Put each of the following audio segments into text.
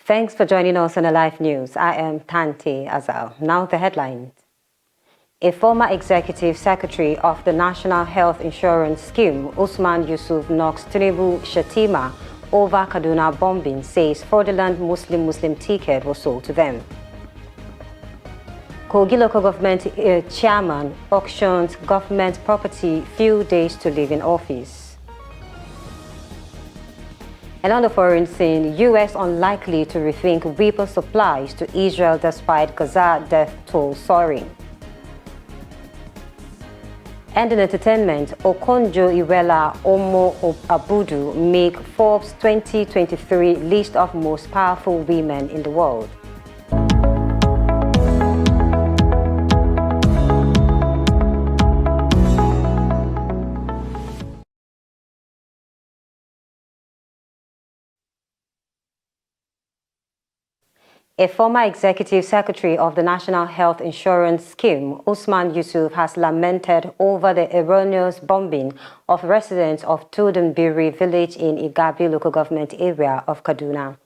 Thanks for joining us on the Live News. I am Tante Azal. Now the headlines. A former executive secretary of the National Health Insurance Scheme, Usman Yusuf, knocks Tinubu Shettima over Kaduna bombing, says fraudulent Muslim ticket was sold to them. Kogi local government chairman auctions government property few days to leave in office. And on the foreign scene, U.S. unlikely to rethink weapon supplies to Israel despite Gaza death toll soaring. And in entertainment, Okonjo-Iweala Omo Abudu make Forbes 2023 list of most powerful women in the world. A former executive secretary of the National Health Insurance Scheme, Usman Yusuf, has lamented over the erroneous bombing of residents of Tudunbiri village in Igabi local government area of Kaduna.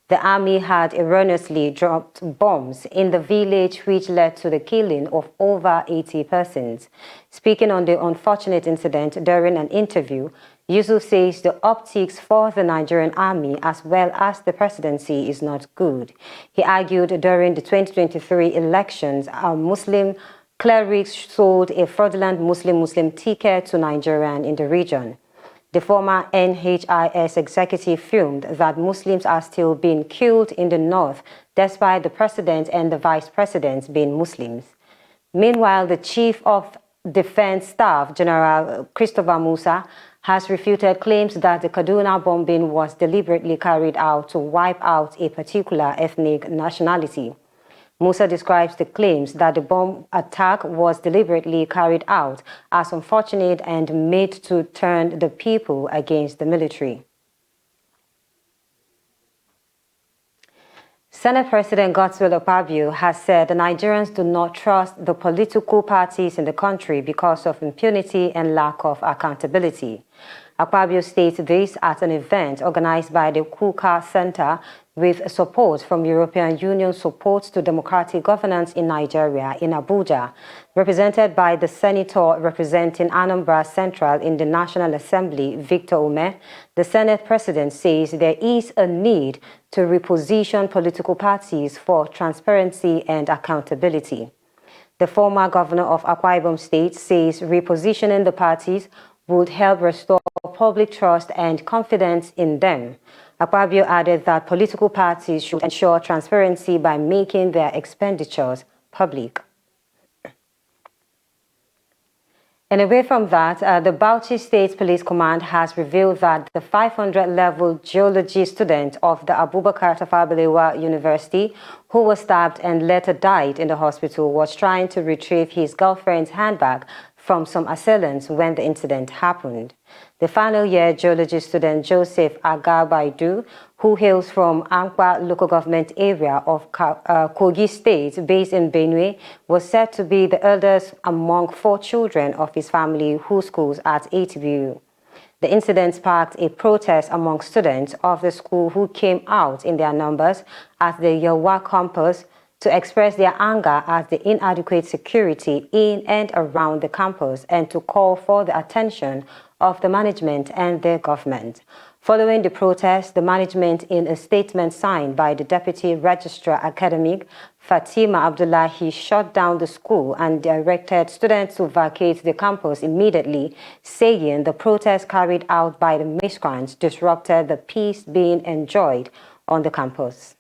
The army had erroneously dropped bombs in the village, which led to the killing of over 80 persons. Speaking on the unfortunate incident during an interview, Yusuf says the optics for the Nigerian army as well as the presidency is not good. He argued during the 2023 elections, Muslim clerics sold a fraudulent Muslim ticket to Nigerians in the region. The former NHIS executive filmed that Muslims are still being killed in the north despite the president and the vice presidents being Muslims. Meanwhile, the chief of defense staff, General Christopher Musa, has refuted claims that the Kaduna bombing was deliberately carried out to wipe out a particular ethnic nationality. Musa describes the claims that the bomb attack was deliberately carried out as unfortunate and made to turn the people against the military. Senate President Godswill Akpabio has said the Nigerians do not trust the political parties in the country because of impunity and lack of accountability. Akpabio states this at an event organized by the Kuka Center with support from European Union support to democratic governance in Nigeria in Abuja, represented by the senator representing Anambra Central in the National Assembly, Victor Ume. The Senate President says there is a need to reposition political parties for transparency and accountability. The former governor of Akwa Ibom State says repositioning the parties would help restore public trust and confidence in them. Akpabio added that political parties should ensure transparency by making their expenditures public. And away from that, the Bauchi State Police Command has revealed that the 500-level geology student of the Abubakar Tafawa Balewa University, who was stabbed and later died in the hospital, was trying to retrieve his girlfriend's handbag from some assailants when the incident happened. The final year geology student Joseph Agabaidu, who hails from Ankwa local government area of Kogi State, based in Benue, was said to be the eldest among 4 children of his family who schools at ATBU. The incident sparked a protest among students of the school who came out in their numbers at the Yawa campus to express their anger at the inadequate security in and around the campus and to call for the attention of the management and their government. Following the protest, the management, in a statement signed by the Deputy Registrar Academic, Fatima Abdullahi, shut down the school and directed students to vacate the campus immediately, saying the protest carried out by the miscreants disrupted the peace being enjoyed on the campus.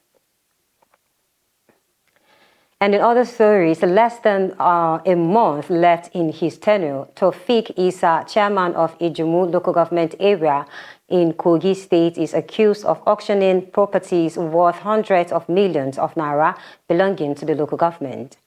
And in other stories, less than a month left in his tenure, Taufik Isa, chairman of Ijumu local government area in Kogi State, is accused of auctioning properties worth hundreds of millions of naira belonging to the local government.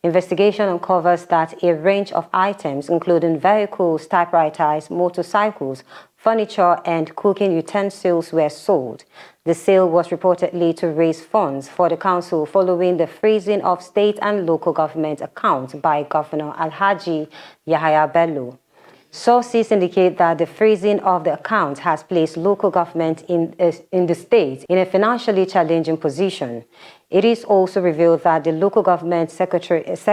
Investigation uncovers that a range of items, including vehicles, typewriters, motorcycles, furniture, and cooking utensils, were sold. The sale was reportedly to raise funds for the council following the freezing of state and local government accounts by Governor Alhaji Yahaya Bello. Sources indicate that the freezing of the account has placed local government in the state in a financially challenging position. It is also revealed that the local government secretariat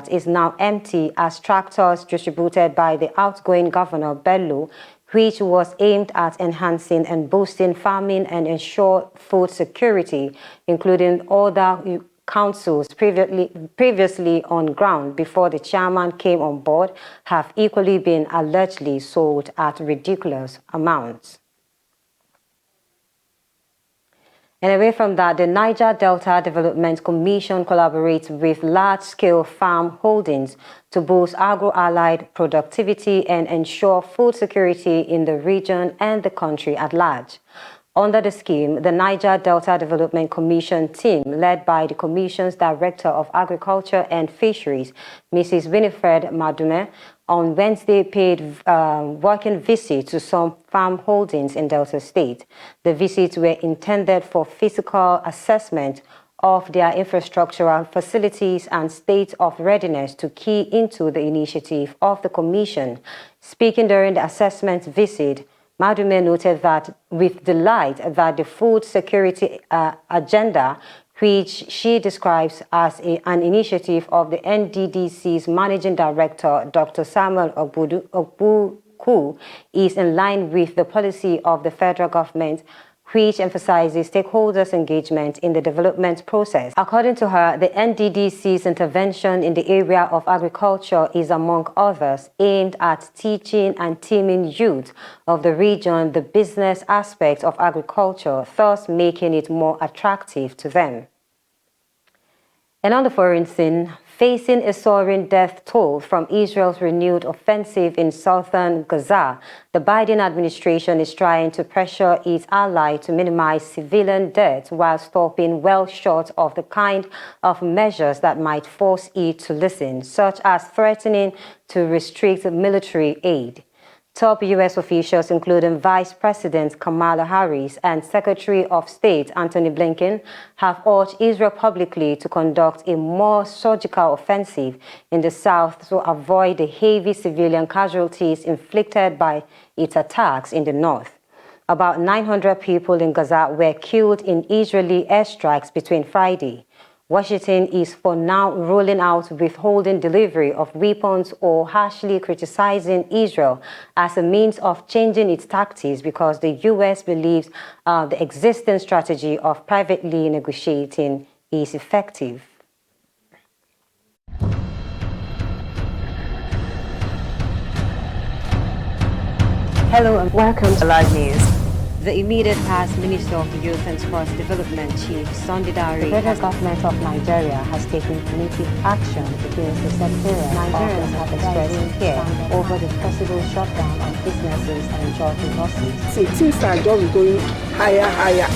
is now empty as tractors distributed by the outgoing governor Bello, which was aimed at enhancing and boosting farming and ensure food security, including other councils previously on ground before the chairman came on board, have equally been allegedly sold at ridiculous amounts. And away from that, the Niger Delta Development Commission collaborates with large-scale farm holdings to boost agro-allied productivity and ensure food security in the region and the country at large. Under the scheme, the Niger Delta Development Commission team, led by the Commission's Director of Agriculture and Fisheries, Mrs. Winifred Madume, on Wednesday paid working visit to some farm holdings in Delta State. The visits were intended for physical assessment of their infrastructural facilities and state of readiness to key into the initiative of the Commission. Speaking during the assessment visit, Madume noted that with delight that the food security agenda, which she describes as an initiative of the NDDC's Managing Director, Dr. Samuel Ogbuku, is in line with the policy of the federal government, which emphasizes stakeholders' engagement in the development process. According to her, the NDDC's intervention in the area of agriculture is, among others, aimed at teaching and teaming youth of the region the business aspects of agriculture, thus making it more attractive to them. And on the foreign scene, facing a soaring death toll from Israel's renewed offensive in southern Gaza, the Biden administration is trying to pressure its ally to minimize civilian deaths while stopping well short of the kind of measures that might force it to listen, such as threatening to restrict military aid. Top U.S. officials, including Vice President Kamala Harris and Secretary of State Antony Blinken, have urged Israel publicly to conduct a more surgical offensive in the south to avoid the heavy civilian casualties inflicted by its attacks in the north. About 900 people in Gaza were killed in Israeli airstrikes between Friday. Washington is for now ruling out withholding delivery of weapons or harshly criticizing Israel as a means of changing its tactics because the U.S. believes the existing strategy of privately negotiating is effective. Hello and welcome to Live News. The immediate past Minister of Youth and Sports Development Chief Sunday Dari, the federal government of Nigeria has taken punitive action against the secretariat. Nigerians have expressed fear over the possible shutdown of businesses and job losses. See, things are just going higher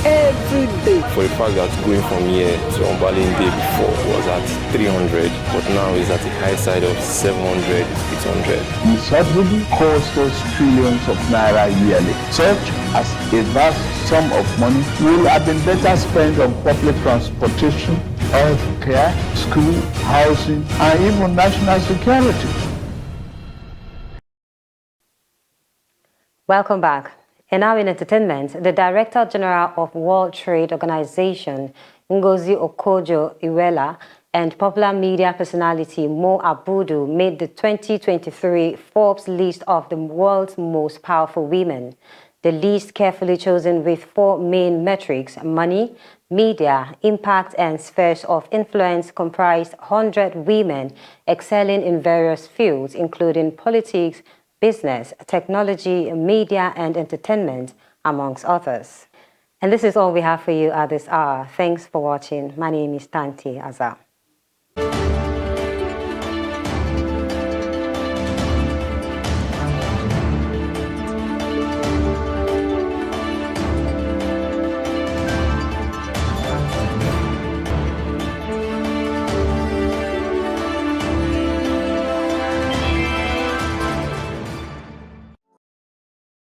every day. For a fact that going from here to Ombalin day before was at 300, but now is at the high side of 700, 800. The subsidy costs us trillions of naira yearly. Such as a vast sum of money will have been better spent on public transportation, health care, school, housing, and even national security. Welcome back. And now in entertainment, the Director General of World Trade Organization, Ngozi Okonjo-Iweala, and popular media personality Mo Abudu made the 2023 Forbes list of the world's most powerful women. The list, carefully chosen with 4 main metrics: money, media, impact, and spheres of influence, comprised 100 women excelling in various fields, including politics, business, technology, media, and entertainment, amongst others. And this is all we have for you at this hour. Thanks for watching. My name is Tanti Azar.